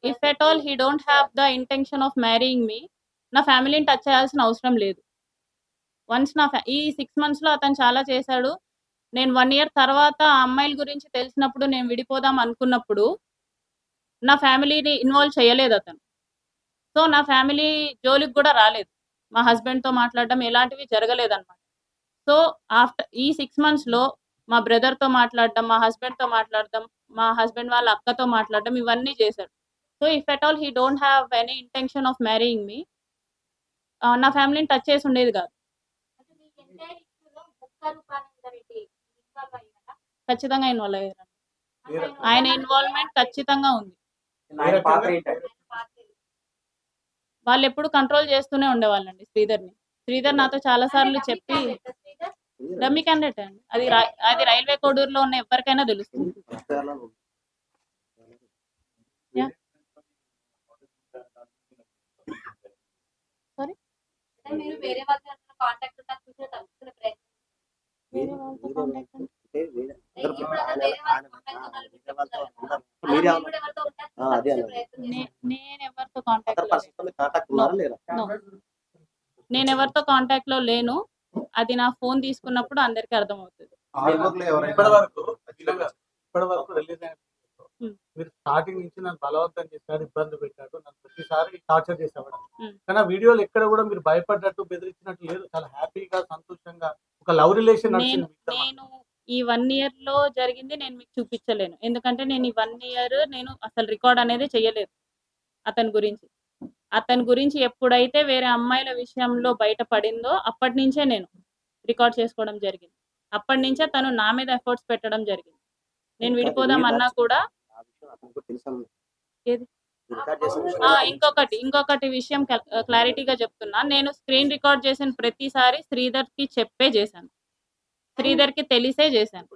If at all he don't have the intention of marrying me, నా ఫ్యామిలీని touch చేయాల్సిన అవసరం లేదు. వన్స్ ఈ 6 మంత్స్‌లో అతను చాలా చేశాడు. నేను 1 ఇయర్ తర్వాత ఆ అమ్మాయిల గురించి తెలిసినప్పుడు నేను విడిపోదాం అనుకున్నప్పుడు, నా ఫ్యామిలీని ఇన్వాల్వ్ చేయలేదతను. సో, నా ఫ్యామిలీ జోలికి గూడా రాలేదు. మా హస్బెండ్‌తో మాట్లాడడం ఇలాంటివి జరగలేదనమాట. సో, ఈ 6 మంత్స్‌లో మా బ్రదర్‌తో మాట్లాడడం, మా హస్బెండ్‌తో మాట్లాడడం, మా హస్బెండ్ వాళ్ళ అక్కతో మాట్లాడడం ఇవన్నీ చేశాడు. So, if at all he don't have any intention of marrying me, నా ఫ్యామిలీని టచ్ చేసి ఉండేది గాదు. ఖచ్చితంగా ఇన్వాల్వ్ అయ్యారండి. ఆయన ఇన్వాల్వ్‌మెంట్ ఖచ్చితంగా ఉంది. వాళ్ళెప్పుడు కంట్రోల్ చేస్తూనే ఉండేవాళ్ళండి శ్రీధర్‌ని. శ్రీధర్ నాతో చాలా సార్లు చెప్పి డమ్మీ క్యాండిడేటే అండి. అది రైల్వే కోడూరులో ఉన్న ఎవ్వరికైనా తెలుస్తుంది. యాహ్! సారీ? మీరు వేరే వాళ్ళతో కాంటాక్ట్ ఉన్నా చూసే తగ్గుతున్న ప్రయత్నం. వేరే వాళ్ళతో కాంటాక్ట్ అంటే? నేనెవరితో కాంటాక్ట్‌లో లేను. నో. నేనెవరితో కాంటాక్ట్‌లో లేను. అది నా ఫోన్ తీసుకున్నప్పుడు అందరికి అర్థమవుతది. ఇప్పటివరకు రిలీజ్ అయిన మీరు స్టార్టింగ్ నుంచి నన్ను బలవంతం చేశారు, ఇబ్బంది పెట్టారు, నన్ను ప్రతిసారి టార్చర్ చేసేవాడు. కానీ ఆ వీడియోలు ఎక్కడ కూడా మీరు భయపడ్డట్టు, బెదిరించినట్టు లేదు. చాలా హ్యాపీగా, సంతోషంగా ఒక లవ్ రిలేషన్ నడిచింది. నేను ఈ 1 ఇయర్‌లో జరిగింది నేను మీకు చూపించలేను. ఎందుకంటే నేను ఈ 1 ఇయర్ నేను అసలు రికార్డ్ అనేది చేయలేదు అతని గురించి. అతని గురించి ఎప్పుడైతే వేరే అమ్మాయిల విషయంలో బయట పడిందో అప్పటినుంచే నేను రికార్డ్ చేసుకోవడం జరిగింది. అప్పటినుంచే తను నా మీద ఎఫర్ట్స్ పెట్టడం జరిగింది. నేను విడిపోదాం అన్నా కూడా ఏది? ఇంకొకటి విషయం క్లారిటీగా చెప్తున్నా. నేను స్క్రీన్ రికార్డ్ చేసిన ప్రతిసారి శ్రీధర్‌కి చెప్పే చేశాను. శ్రీధర్‌కి తెలిసే చేశాను.